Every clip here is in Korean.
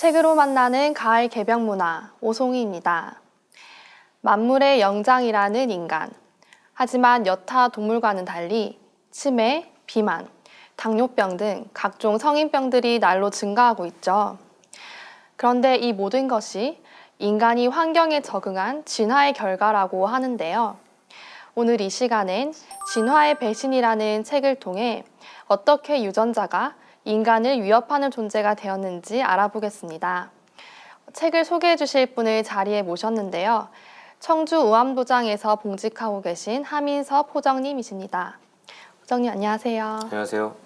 책으로 만나는 가을 개병 문화 오송이입니다. 만물의 영장이라는 인간. 하지만 여타 동물과는 달리 치매, 비만, 당뇨병 등 각종 성인병들이 날로 증가하고 있죠. 그런데 이 모든 것이 인간이 환경에 적응한 진화의 결과라고 하는데요. 오늘 이 시간엔 진화의 배신이라는 책을 통해 어떻게 유전자가 인간을 위협하는 존재가 되었는지 알아보겠습니다. 책을 소개해 주실 분을 자리에 모셨는데요. 청주 우암도장에서 봉직하고 계신 하민섭 호정님이십니다. 호정님 안녕하세요. 안녕하세요.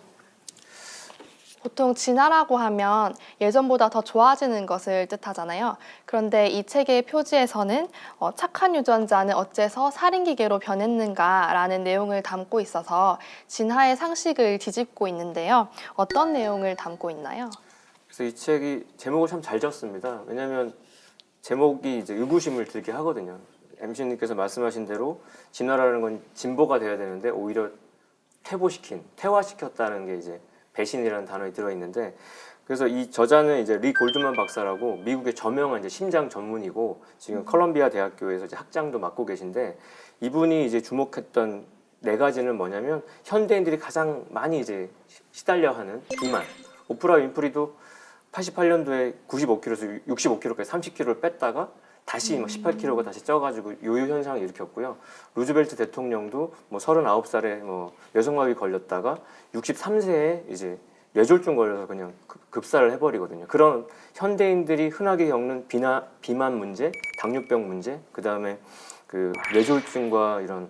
보통 진화라고 하면 예전보다 더 좋아지는 것을 뜻하잖아요. 그런데 이 책의 표지에서는 착한 유전자는 어째서 살인기계로 변했는가라는 내용을 담고 있어서 진화의 상식을 뒤집고 있는데요. 어떤 내용을 담고 있나요? 그래서 이 책이 제목을 참 잘 지었습니다. 왜냐하면 제목이 이제 의구심을 들게 하거든요. MC님께서 말씀하신 대로 진화라는 건 진보가 돼야 되는데 오히려 퇴화시켰다는 게 이제 배신이라는 단어에 들어있는데, 그래서 이 저자는 이제 리 골드만 박사라고 미국의 저명한 이제 심장 전문이고 지금 컬럼비아 대학교에서 이제 학장도 맡고 계신데, 이분이 이제 주목했던 네 가지는 뭐냐면 현대인들이 가장 많이 이제 시달려하는 비만. 오프라 윈프리도 88년도에 95kg에서 65kg까지 30kg를 뺐다가 다시 18kg가 다시 쪄가지고 요요 현상을 일으켰고요. 루즈벨트 대통령도 뭐 39살에 뭐 여성마비 걸렸다가 63세에 이제 뇌졸중 걸려서 그냥 급사를 해버리거든요. 그런 현대인들이 흔하게 겪는 비만 문제, 당뇨병 문제, 그 다음에 그 뇌졸중과 이런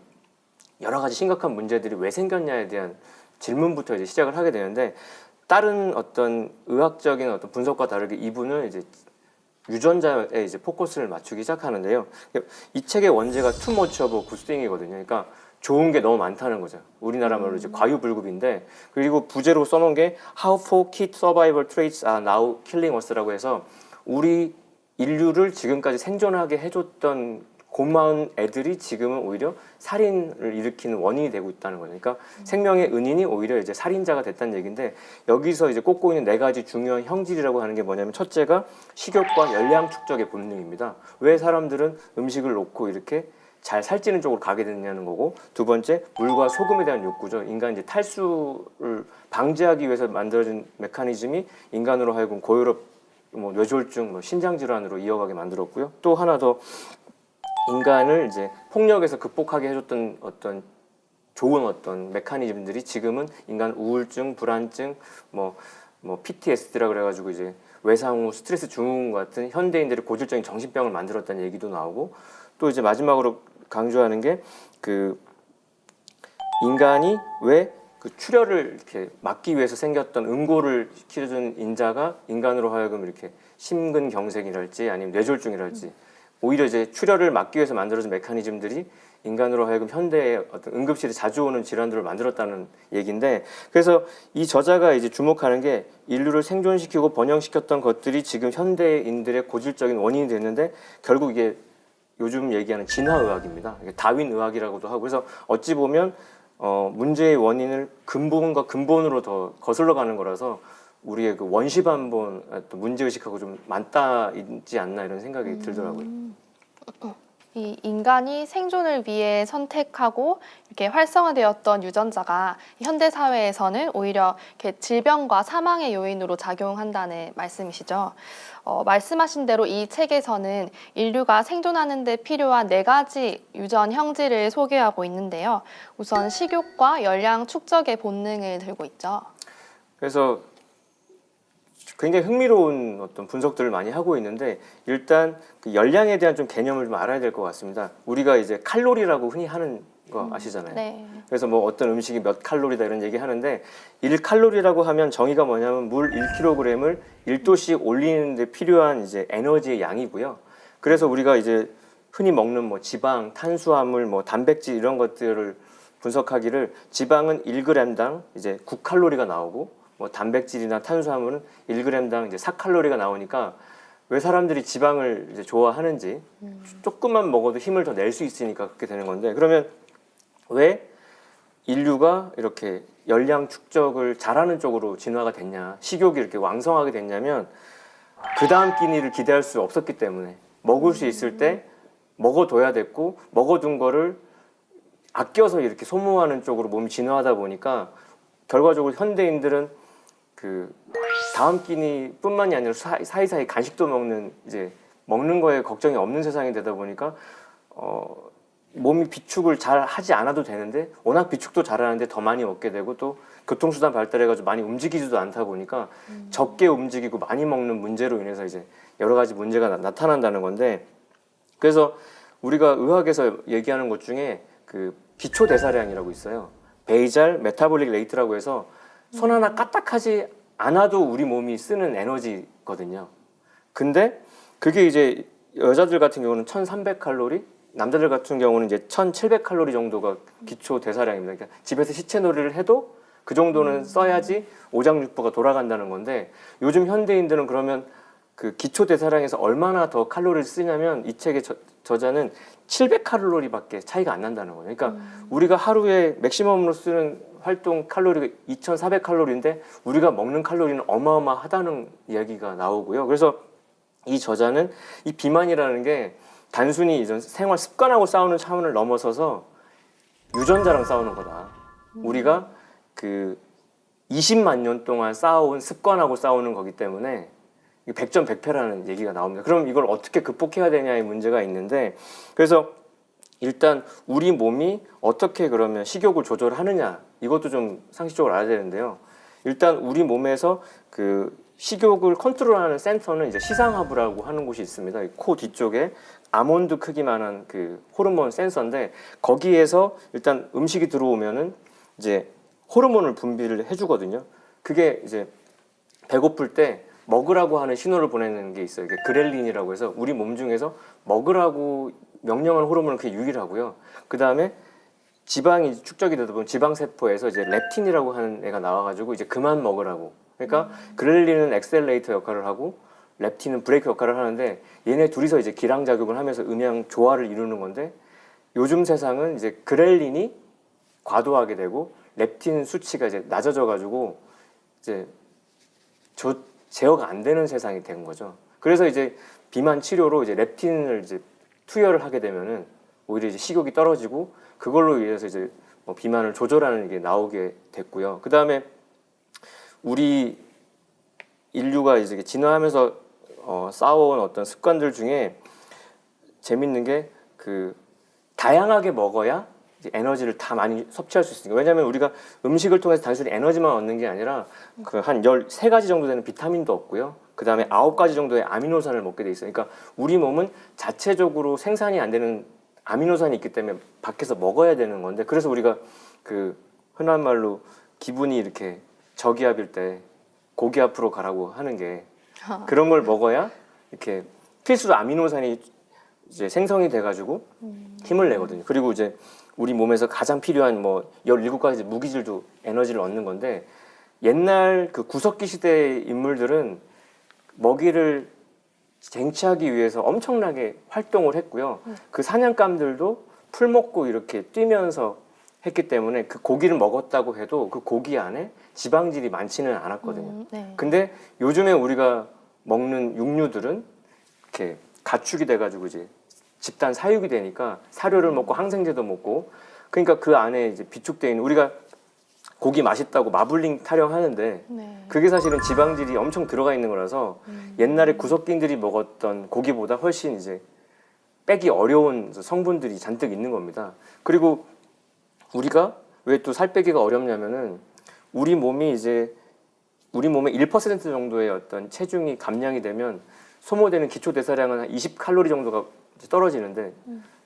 여러 가지 심각한 문제들이 왜 생겼냐에 대한 질문부터 이제 시작을 하게 되는데, 다른 어떤 의학적인 어떤 분석과 다르게 이분은 이제 유전자에 이제 포커스를 맞추기 시작하는데요. 이 책의 원제가 too much of a good thing이거든요. 그러니까 좋은 게 너무 많다는 거죠. 우리나라 말로 이제 과유불급인데, 그리고 부제로 써놓은 게 How 4 key survival traits are now killing us라고 해서 우리 인류를 지금까지 생존하게 해줬던 고마운 애들이 지금은 오히려 살인을 일으키는 원인이 되고 있다는 거죠. 그러니까 생명의 은인이 오히려 이제 살인자가 됐다는 얘기인데, 여기서 이제 꼽고 있는 네 가지 중요한 형질이라고 하는 게 뭐냐면, 첫째가 식욕과 열량 축적의 본능입니다. 왜 사람들은 음식을 놓고 이렇게 잘 살찌는 쪽으로 가게 되느냐는 거고, 두 번째 물과 소금에 대한 욕구죠. 인간 이제 탈수를 방지하기 위해서 만들어진 메커니즘이 인간으로 하여금 고혈압, 뭐 뇌졸중, 뭐 신장 질환으로 이어가게 만들었고요. 또 하나 더, 인간을 이제 폭력에서 극복하게 해줬던 어떤 좋은 어떤 메커니즘들이 지금은 인간 우울증, 불안증, 뭐 PTSD라 그래가지고 이제 외상 후 스트레스 증후군 같은 현대인들의 고질적인 정신병을 만들었다는 얘기도 나오고, 또 이제 마지막으로 강조하는 게 그 인간이 왜 그 출혈을 이렇게 막기 위해서 생겼던 응고를 키워준 인자가 인간으로 하여금 이렇게 심근경색이랄지 아니면 뇌졸중이랄지 오히려 이제 출혈을 막기 위해서 만들어진 메커니즘들이 인간으로 하여금 현대의 어떤 응급실에 자주 오는 질환들을 만들었다는 얘기인데, 그래서 이 저자가 이제 주목하는 게 인류를 생존시키고 번영시켰던 것들이 지금 현대인들의 고질적인 원인이 됐는데, 결국 이게 요즘 얘기하는 진화의학입니다. 다윈 의학이라고도 하고, 그래서 어찌 보면 문제의 원인을 근본과 근본으로 더 거슬러 가는 거라서 우리의 그 원시반본 또 문제의식하고 좀 맞닿아 있지 않나 이런 생각이 들더라고요. 이 인간이 생존을 위해 선택하고 이렇게 활성화되었던 유전자가 현대 사회에서는 오히려 이렇게 질병과 사망의 요인으로 작용한다는 말씀이시죠. 말씀하신 대로 이 책에서는 인류가 생존하는 데 필요한 네 가지 유전 형질을 소개하고 있는데요. 우선 식욕과 열량 축적의 본능을 들고 있죠. 그래서 굉장히 흥미로운 어떤 분석들을 많이 하고 있는데, 일단 그 열량에 대한 좀 개념을 좀 알아야 될 것 같습니다. 우리가 이제 칼로리라고 흔히 하는 거 아시잖아요. 네. 그래서 뭐 어떤 음식이 몇 칼로리다 이런 얘기 하는데, 1칼로리라고 하면 정의가 뭐냐면 물 1kg을 1도씩 올리는 데 필요한 이제 에너지의 양이고요. 그래서 우리가 이제 흔히 먹는 뭐 지방, 탄수화물, 뭐 단백질 이런 것들을 분석하기를 지방은 1g당 이제 9칼로리가 나오고, 뭐 단백질이나 탄수화물은 1g당 이제 4칼로리가 나오니까 왜 사람들이 지방을 이제 좋아하는지, 조금만 먹어도 힘을 더 낼 수 있으니까 그렇게 되는 건데, 그러면 왜 인류가 이렇게 열량 축적을 잘하는 쪽으로 진화가 됐냐, 식욕이 이렇게 왕성하게 됐냐면, 그 다음 끼니를 기대할 수 없었기 때문에 먹을 수 있을 때 먹어둬야 됐고 먹어둔 거를 아껴서 이렇게 소모하는 쪽으로 몸이 진화하다 보니까 결과적으로 현대인들은 그 다음 끼니뿐만이 아니라 사이사이 간식도 먹는 이제 먹는 거에 걱정이 없는 세상이 되다 보니까 몸이 비축을 잘 하지 않아도 되는데 워낙 비축도 잘하는데 더 많이 먹게 되고 또 교통수단 발달해가지고 많이 움직이지도 않다 보니까 적게 움직이고 많이 먹는 문제로 인해서 이제 여러 가지 문제가 나타난다는 건데 그래서 우리가 의학에서 얘기하는 것 중에 그 기초 대사량이라고 있어요. 베이잘 메타볼릭 레이트라고 해서 손 하나 까딱하지 않아도 우리 몸이 쓰는 에너지거든요. 근데 그게 이제 여자들 같은 경우는 1300칼로리, 남자들 같은 경우는 이제 1700칼로리 정도가 기초 대사량입니다. 그러니까 집에서 시체놀이를 해도 그 정도는 써야지 오장육부가 돌아간다는 건데 요즘 현대인들은 그러면 그 기초 대사량에서 얼마나 더 칼로리를 쓰냐면 이 책의 저자는 700칼로리밖에 차이가 안 난다는 거예요. 그러니까 우리가 하루에 맥시멈으로 쓰는 활동 칼로리가 2400칼로리인데 우리가 먹는 칼로리는 어마어마하다는 이야기가 나오고요. 그래서 이 저자는 이 비만이라는 게 단순히 이전 생활 습관하고 싸우는 차원을 넘어서서 유전자랑 싸우는 거다. 우리가 그 20만 년 동안 쌓아온 습관하고 싸우는 거기 때문에 백전백패라는 얘기가 나옵니다. 그럼 이걸 어떻게 극복해야 되냐의 문제가 있는데 그래서 일단 우리 몸이 어떻게 그러면 식욕을 조절하느냐 이것도 좀 상식적으로 알아야 되는데요. 일단 우리 몸에서 그 식욕을 컨트롤하는 센터는 이제 시상하부라고 하는 곳이 있습니다. 코 뒤쪽에 아몬드 크기만한 그 호르몬 센서인데 거기에서 일단 음식이 들어오면은 이제 호르몬을 분비를 해주거든요. 그게 이제 배고플 때 먹으라고 하는 신호를 보내는 게 있어요. 이게 그렐린이라고 해서 우리 몸 중에서 먹으라고 명령하는 호르몬은 그게 유일하고요. 그 다음에 지방이 축적이 되다 보면 지방세포에서 이제 렙틴이라고 하는 애가 나와가지고 이제 그만 먹으라고. 그러니까 그렐린은 엑셀레이터 역할을 하고 렙틴은 브레이크 역할을 하는데 얘네 둘이서 이제 기량작용을 하면서 음양 조화를 이루는 건데 요즘 세상은 이제 그렐린이 과도하게 되고 렙틴 수치가 이제 낮아져가지고 이제 제어가 안 되는 세상이 된 거죠. 그래서 이제 비만 치료로 이제 렙틴을 이제 투여를 하게 되면은 오히려 이제 식욕이 떨어지고 그걸로 인해서 이제 뭐 비만을 조절하는 게 나오게 됐고요. 그 다음에 우리 인류가 이제 진화하면서 쌓아온 어떤 습관들 중에 재밌는 게 그 다양하게 먹어야 이제 에너지를 다 많이 섭취할 수 있으니까. 왜냐하면 우리가 음식을 통해서 단순히 에너지만 얻는 게 아니라 그 한 13가지 정도 되는 비타민도 얻고요. 그 다음에 9가지 정도의 아미노산을 먹게 돼 있어요. 그러니까 우리 몸은 자체적으로 생산이 안 되는 아미노산이 있기 때문에 밖에서 먹어야 되는 건데 그래서 우리가 그 흔한 말로 기분이 이렇게 저기압일 때 고기압으로 가라고 하는 게 그런 걸 먹어야 이렇게 필수 아미노산이 이제 생성이 돼가지고 힘을 내거든요. 그리고 이제 우리 몸에서 가장 필요한 뭐 17가지 무기질도 에너지를 얻는 건데 옛날 그 구석기 시대의 인물들은 먹이를 쟁취하기 위해서 엄청나게 활동을 했고요. 그 사냥감들도 풀 먹고 이렇게 뛰면서 했기 때문에 그 고기를 먹었다고 해도 그 고기 안에 지방질이 많지는 않았거든요. 네. 근데 요즘에 우리가 먹는 육류들은 이렇게 가축이 돼가지고 이제 집단 사육이 되니까 사료를 먹고 항생제도 먹고 그러니까 그 안에 이제 비축되어 있는 우리가 고기 맛있다고 마블링 타령하는데 네. 그게 사실은 지방질이 엄청 들어가 있는 거라서 옛날에 구석기인들이 먹었던 고기보다 훨씬 이제 빼기 어려운 성분들이 잔뜩 있는 겁니다. 그리고 우리가 왜 또 살 빼기가 어렵냐면은 우리 몸이 이제 우리 몸의 1% 정도의 어떤 체중이 감량이 되면 소모되는 기초 대사량은 한 20칼로리 정도가 이제 떨어지는데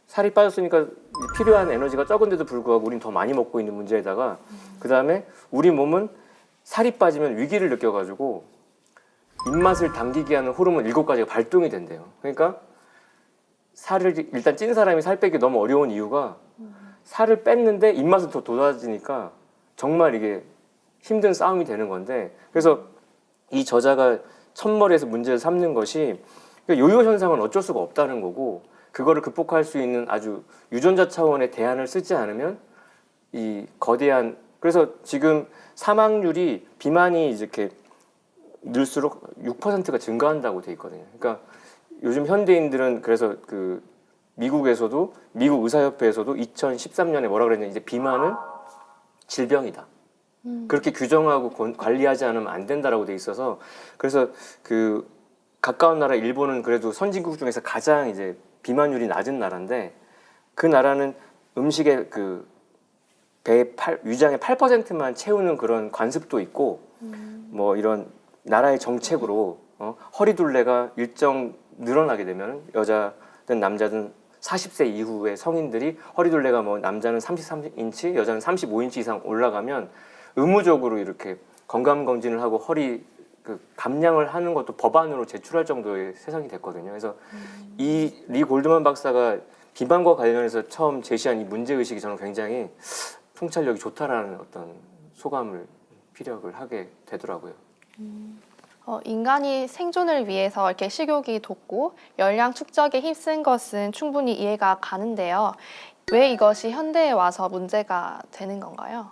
살이 빠졌으니까 필요한 에너지가 적은데도 불구하고 우린 더 많이 먹고 있는 문제에다가 그 다음에 우리 몸은 살이 빠지면 위기를 느껴가지고 입맛을 당기게 하는 호르몬 7가지가 발동이 된대요. 그러니까 살을 일단 찐 사람이 살 빼기 너무 어려운 이유가 살을 뺐는데 입맛은 더 돋아지니까 정말 이게 힘든 싸움이 되는 건데 그래서 이 저자가 첫머리에서 문제를 삼는 것이 요요 현상은 어쩔 수가 없다는 거고 그거를 극복할 수 있는 아주 유전자 차원의 대안을 쓰지 않으면 이 거대한 그래서 지금 사망률이 비만이 이렇게 늘수록 6%가 증가한다고 돼 있거든요. 그러니까 요즘 현대인들은 그래서 그 미국에서도 미국 의사협회에서도 2013년에 뭐라 그랬냐 이제 비만은 질병이다. 그렇게 규정하고 관리하지 않으면 안 된다라고 돼 있어서 그래서 그 가까운 나라 일본은 그래도 선진국 중에서 가장 이제 비만율이 낮은 나라인데 그 나라는 음식의 그 위장의 8%만 채우는 그런 관습도 있고 뭐 이런 나라의 정책으로 허리둘레가 일정 늘어나게 되면 여자든 남자든 40세 이후의 성인들이 허리둘레가 뭐 남자는 33인치, 여자는 35인치 이상 올라가면 의무적으로 이렇게 건강검진을 하고 허리 그 감량을 하는 것도 법안으로 제출할 정도의 세상이 됐거든요. 그래서 이 리 골드만 박사가 비만과 관련해서 처음 제시한 이 문제의식이 저는 굉장히 통찰력이 좋다라는 어떤 소감을 피력을 하게 되더라고요. 인간이 생존을 위해서 이렇게 식욕이 돋고 열량 축적에 힘쓴 것은 충분히 이해가 가는데요. 왜 이것이 현대에 와서 문제가 되는 건가요?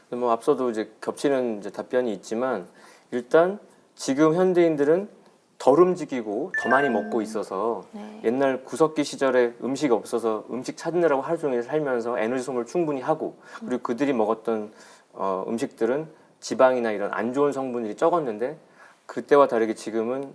뭐 앞서도 이제 겹치는 이제 답변이 있지만 일단 지금 현대인들은 덜 움직이고 더 많이 먹고 있어서 네. 옛날 구석기 시절에 음식이 없어서 음식 찾느라고 하루 종일 살면서 에너지 소모를 충분히 하고 그리고 그들이 먹었던 음식들은 지방이나 이런 안 좋은 성분들이 적었는데 그때와 다르게 지금은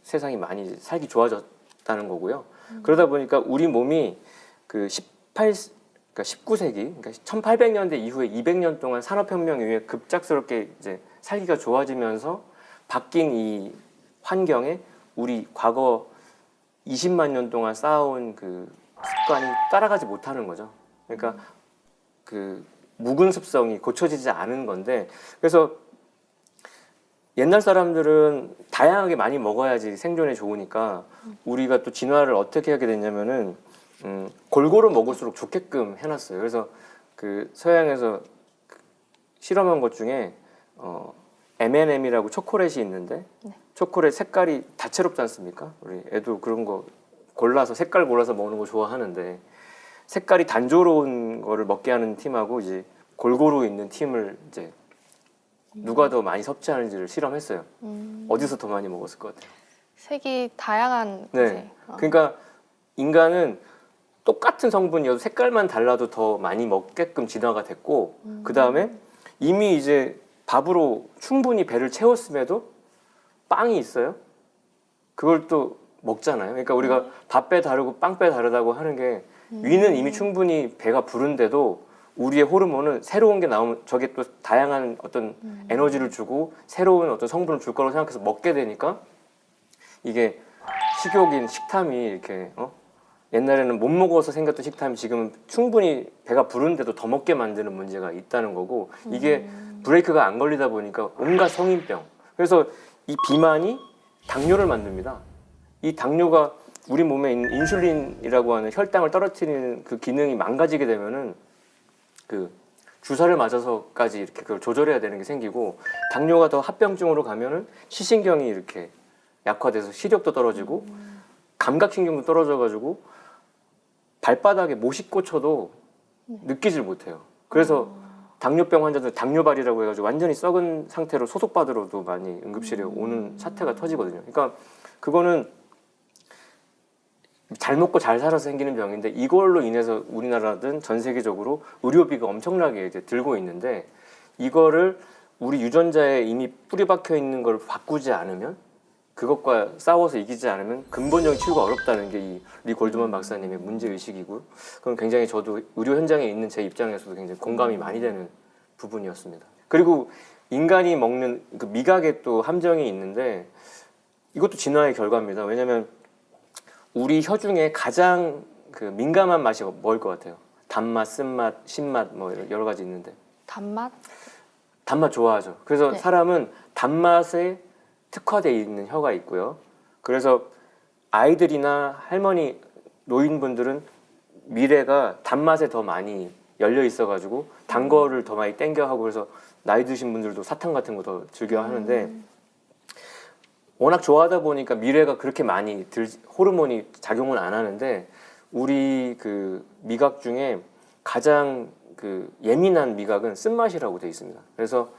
세상이 많이 살기 좋아졌다는 거고요. 그러다 보니까 우리 몸이 그 19세기, 그러니까 1800년대 이후에 200년 동안 산업혁명 이후에 급작스럽게 이제 살기가 좋아지면서 바뀐 이 환경에 우리 과거 20만 년 동안 쌓아온 그 습관이 따라가지 못하는 거죠. 그러니까 그 묵은 습성이 고쳐지지 않은 건데 그래서 옛날 사람들은 다양하게 많이 먹어야지 생존에 좋으니까 우리가 또 진화를 어떻게 하게 됐냐면은 골고루 먹을수록 좋게끔 해놨어요. 그래서 그 서양에서 실험한 것 중에 M&M이라고 초콜릿이 있는데 네. 초콜릿 색깔이 다채롭지 않습니까? 우리 애도 그런 거 골라서 색깔 골라서 먹는 거 좋아하는데 색깔이 단조로운 거를 먹게 하는 팀하고 이제 골고루 있는 팀을 이제 누가 더 많이 섭취하는지를 실험했어요. 어디서 더 많이 먹었을 것 같아요? 색이 다양한 네. 곳에. 그러니까 인간은 똑같은 성분이어도 색깔만 달라도 더 많이 먹게끔 진화가 됐고 그 다음에 이미 이제 밥으로 충분히 배를 채웠음에도 빵이 있어요. 그걸 또 먹잖아요. 그러니까 우리가 밥배 다르고 빵배 다르다고 하는 게 위는 이미 충분히 배가 부른데도 우리의 호르몬은 새로운 게 나오면 저게 또 다양한 어떤 에너지를 주고 새로운 어떤 성분을 줄 거라고 생각해서 먹게 되니까 이게 식욕인 식탐이 이렇게 옛날에는 못 먹어서 생겼던 식탐이 지금은 충분히 배가 부른데도 더 먹게 만드는 문제가 있다는 거고 이게 브레이크가 안 걸리다 보니까 온갖 성인병 그래서 이 비만이 당뇨를 만듭니다. 이 당뇨가 우리 몸에 있는 인슐린이라고 하는 혈당을 떨어뜨리는 그 기능이 망가지게 되면은 그 주사를 맞아서까지 이렇게 그걸 조절해야 되는 게 생기고 당뇨가 더 합병증으로 가면은 시신경이 이렇게 약화돼서 시력도 떨어지고 감각신경도 떨어져가지고 발바닥에 못이 꽂혀도 느끼질 못해요. 그래서 당뇨병 환자들 당뇨발이라고 해가지고 완전히 썩은 상태로 소속받으러도 많이 응급실에 오는 사태가 터지거든요. 그러니까 그거는 잘 먹고 잘 살아서 생기는 병인데 이걸로 인해서 우리나라든 전 세계적으로 의료비가 엄청나게 이제 들고 있는데 이거를 우리 유전자에 이미 뿌리 박혀 있는 걸 바꾸지 않으면 그것과 싸워서 이기지 않으면 근본적인 치유가 어렵다는 게 이 리 골드만 박사님의 문제의식이고 그건 굉장히 저도 의료 현장에 있는 제 입장에서도 굉장히 공감이 많이 되는 부분이었습니다. 그리고 인간이 먹는 그 미각에 또 함정이 있는데 이것도 진화의 결과입니다. 왜냐하면 우리 혀 중에 가장 그 민감한 맛이 뭐일 것 같아요? 단맛, 쓴맛, 신맛 뭐 여러 가지 있는데 단맛? 단맛 좋아하죠. 그래서 네. 사람은 단맛에 특화되어 있는 혀가 있고요. 그래서 아이들이나 할머니, 노인분들은 미래가 단맛에 더 많이 열려 있어가지고 단 거를 더 많이 땡겨하고 그래서 나이 드신 분들도 사탕 같은 거 더 즐겨 하는데 워낙 좋아하다 보니까 미래가 그렇게 많이 호르몬이 작용을 안 하는데 우리 그 미각 중에 가장 그 예민한 미각은 쓴맛이라고 되어 있습니다. 그래서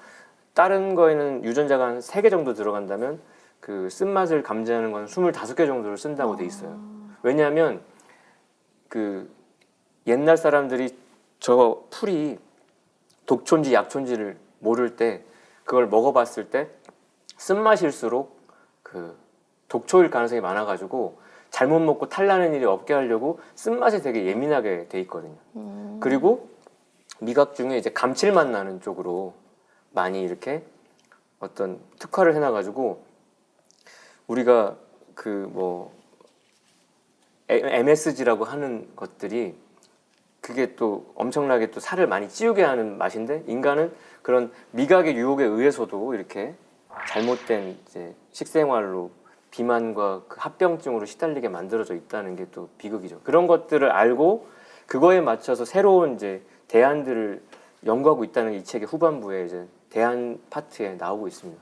다른 거에는 유전자가 한 3개 정도 들어간다면 그 쓴맛을 감지하는 건 25개 정도를 쓴다고 돼 있어요. 왜냐하면 그 옛날 사람들이 저 풀이 독초인지 약초인지를 모를 때 그걸 먹어봤을 때 쓴맛일수록 그 독초일 가능성이 많아가지고 잘못 먹고 탈나는 일이 없게 하려고 쓴맛에 되게 예민하게 돼 있거든요. 그리고 미각 중에 이제 감칠맛 나는 쪽으로 많이 이렇게 어떤 특화를 해놔가지고 우리가 그 뭐 MSG라고 하는 것들이 그게 또 엄청나게 또 살을 많이 찌우게 하는 맛인데 인간은 그런 미각의 유혹에 의해서도 이렇게 잘못된 이제 식생활로 비만과 그 합병증으로 시달리게 만들어져 있다는 게 또 비극이죠. 그런 것들을 알고 그거에 맞춰서 새로운 이제 대안들을 연구하고 있다는 게 이 책의 후반부에 이제 대안 파트에 나오고 있습니다.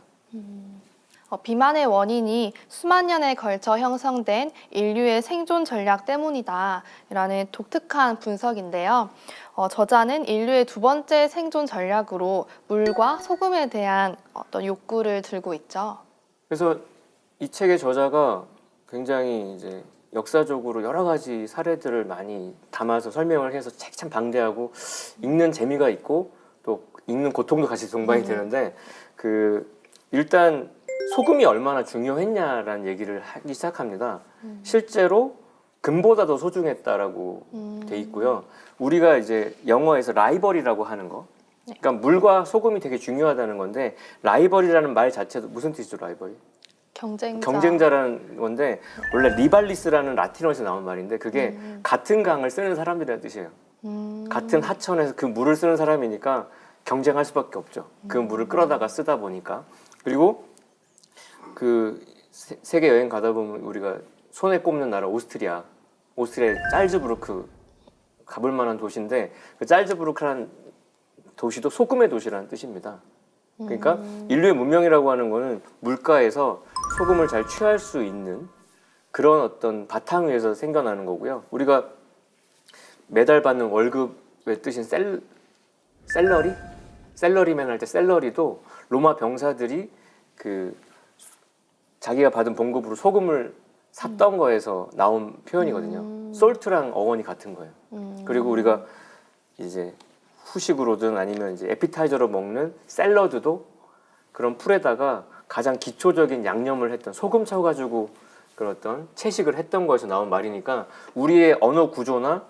비만의 원인이 수만 년에 걸쳐 형성된 인류의 생존 전략 때문이다라는 독특한 분석인데요. 저자는 인류의 두 번째 생존 전략으로 물과 소금에 대한 어떤 욕구를 들고 있죠. 그래서 이 책의 저자가 굉장히 이제 역사적으로 여러 가지 사례들을 많이 담아서 설명을 해서 책이 참 방대하고 읽는 재미가 있고 또 읽는 고통도 같이 동반이 되는데 그 일단 소금이 얼마나 중요했냐라는 얘기를 하기 시작합니다. 실제로 금보다 더 소중했다라고 돼 있고요. 우리가 이제 영어에서 라이벌이라고 하는 거, 그러니까 물과 소금이 되게 중요하다는 건데 라이벌이라는 말 자체도 무슨 뜻이죠, 라이벌이? 경쟁자라는 건데 원래 리발리스라는 라틴어에서 나온 말인데 그게 같은 강을 쓰는 사람들이라는 뜻이에요. 같은 하천에서 그 물을 쓰는 사람이니까 경쟁할 수밖에 없죠. 그 물을 끌어다가 쓰다 보니까. 그리고 그 세계 여행 가다 보면 우리가 손에 꼽는 나라 오스트리아의 짤즈부르크 가볼 만한 도시인데 그 짤즈부르크라는 도시도 소금의 도시라는 뜻입니다. 그러니까 인류의 문명이라고 하는 거는 물가에서 소금을 잘 취할 수 있는 그런 어떤 바탕 위에서 생겨나는 거고요. 우리가 매달 받는 월급의 뜻인 셀러리? 셀러리맨 할 때 셀러리도 로마 병사들이 그 자기가 받은 봉급으로 소금을 샀던 거에서 나온 표현이거든요. 솔트랑 어원이 같은 거예요. 그리고 우리가 이제 후식으로든 아니면 이제 에피타이저로 먹는 샐러드도 그런 풀에다가 가장 기초적인 양념을 했던 소금 쳐가지고 그런 어떤 채식을 했던 거에서 나온 말이니까 우리의 언어 구조나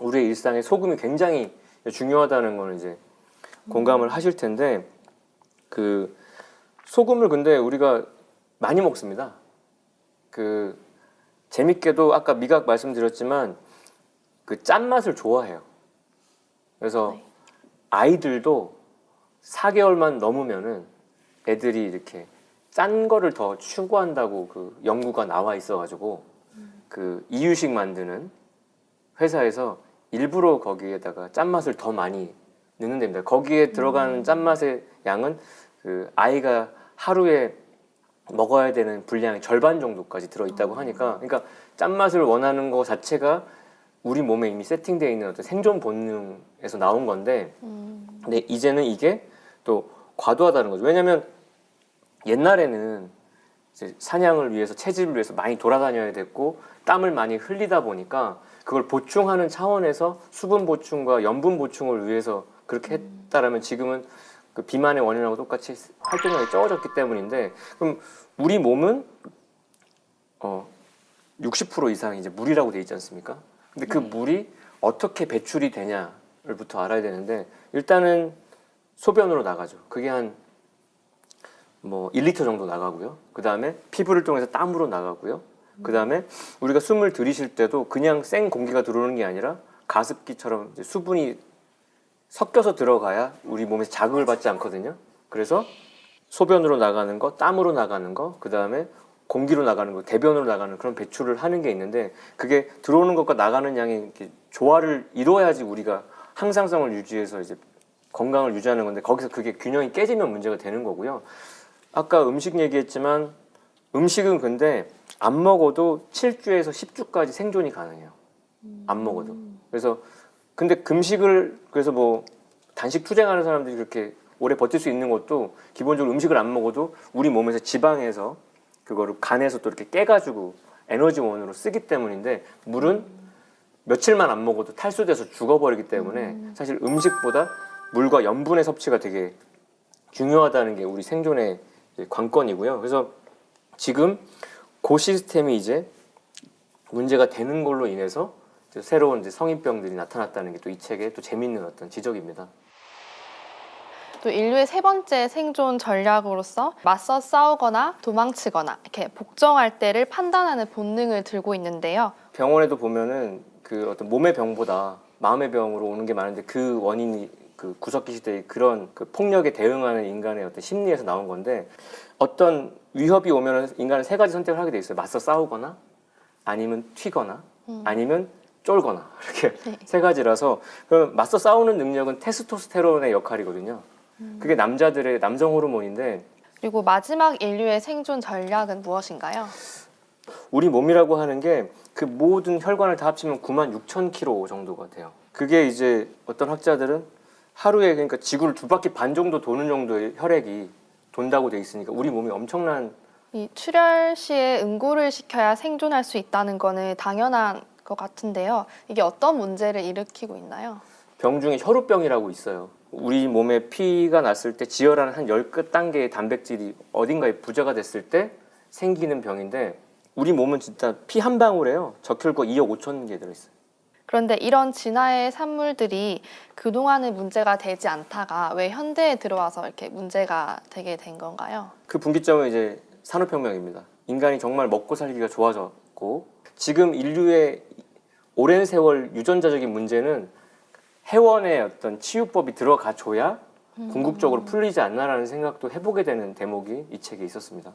우리의 일상에 소금이 굉장히 중요하다는 거는 이제 공감을 하실 텐데 그 소금을 근데 우리가 많이 먹습니다. 그 재밌게도 아까 미각 말씀드렸지만 그 짠맛을 좋아해요. 그래서 아이들도 4개월만 넘으면은 애들이 이렇게 짠 거를 더 추구한다고 그 연구가 나와 있어가지고 그 이유식 만드는 회사에서 일부러 거기에다가 짠맛을 더 많이 넣는 데입니다. 거기에 들어가는 짠맛의 양은 그 아이가 하루에 먹어야 되는 분량의 절반 정도까지 들어있다고 하니까 그러니까 짠맛을 원하는 거 자체가 우리 몸에 이미 세팅되어 있는 어떤 생존 본능에서 나온 건데 근데 이제는 이게 또 과도하다는 거죠. 왜냐하면 옛날에는 이제 사냥을 위해서 채집을 위해서 많이 돌아다녀야 됐고 땀을 많이 흘리다 보니까 그걸 보충하는 차원에서 수분 보충과 염분 보충을 위해서 그렇게 했다라면 지금은 그 비만의 원인하고 똑같이 활동량이 적어졌기 때문인데 그럼 우리 몸은 60% 이상 이제 물이라고 돼 있지 않습니까? 근데 그 물이 어떻게 배출이 되냐를부터 알아야 되는데 일단은 소변으로 나가죠. 그게 한 뭐 1리터 정도 나가고요. 그 다음에 피부를 통해서 땀으로 나가고요. 그 다음에 우리가 숨을 들이쉴 때도 그냥 생 공기가 들어오는 게 아니라 가습기처럼 이제 수분이 섞여서 들어가야 우리 몸에서 자극을 받지 않거든요. 그래서 소변으로 나가는 거, 땀으로 나가는 거, 그 다음에 공기로 나가는 거, 대변으로 나가는 그런 배출을 하는 게 있는데 그게 들어오는 것과 나가는 양이 이렇게 조화를 이루어야지 우리가 항상성을 유지해서 이제 건강을 유지하는 건데 거기서 그게 균형이 깨지면 문제가 되는 거고요. 아까 음식 얘기했지만 음식은 근데 안 먹어도 7주에서 10주까지 생존이 가능해요. 안 먹어도. 그래서 근데 금식을 그래서 뭐 단식 투쟁하는 사람들이 그렇게 오래 버틸 수 있는 것도 기본적으로 음식을 안 먹어도 우리 몸에서 지방에서 그거를 간에서 또 이렇게 깨가지고 에너지원으로 쓰기 때문인데 물은 며칠만 안 먹어도 탈수돼서 죽어버리기 때문에 사실 음식보다 물과 염분의 섭취가 되게 중요하다는 게 우리 생존의 이제 관건이고요. 그래서 지금 그 시스템이 이제 문제가 되는 걸로 인해서 이제 새로운 이제 성인병들이 나타났다는 게 또 이 책의 또 재미있는 어떤 지적입니다. 또 인류의 세 번째 생존 전략으로서 맞서 싸우거나 도망치거나 이렇게 복종할 때를 판단하는 본능을 들고 있는데요. 병원에도 보면은 그 어떤 몸의 병보다 마음의 병으로 오는 게 많은데 그 원인이 그 구석기 시대의 그런 그 폭력에 대응하는 인간의 어떤 심리에서 나온 건데 어떤 위협이 오면은 인간은 세 가지 선택을 하게 돼 있어요. 맞서 싸우거나 아니면 튀거나 아니면 쫄거나 이렇게 네. 세 가지라서 그럼 맞서 싸우는 능력은 테스토스테론의 역할이거든요. 그게 남자들의 남성 호르몬인데 그리고 마지막 인류의 생존 전략은 무엇인가요? 우리 몸이라고 하는 게 그 모든 혈관을 다 합치면 96,000km 정도가 돼요. 그게 이제 어떤 학자들은 하루에 그러니까 지구를 2바퀴 반 정도 도는 정도의 혈액이 돈다고 돼 있으니까 우리 몸이 엄청난 이 출혈 시에 응고를 시켜야 생존할 수 있다는 거는 당연한 것 같은데요. 이게 어떤 문제를 일으키고 있나요? 병 중에 혈우병이라고 있어요. 우리 몸에 피가 났을 때 지혈하는 한 10단계의 단백질이 어딘가에 부재가 됐을 때 생기는 병인데 우리 몸은 진짜 피 한 방울에요. 적혈구 2억 5천 개 들어있어요. 그런데 이런 진화의 산물들이 그동안은 문제가 되지 않다가 왜 현대에 들어와서 이렇게 문제가 되게 된 건가요? 그 분기점은 이제 산업혁명입니다. 인간이 정말 먹고 살기가 좋아졌고 지금 인류의 오랜 세월 유전자적인 문제는 해원의 어떤 치유법이 들어가 줘야 궁극적으로 풀리지 않나라는 생각도 해보게 되는 대목이 이 책에 있었습니다.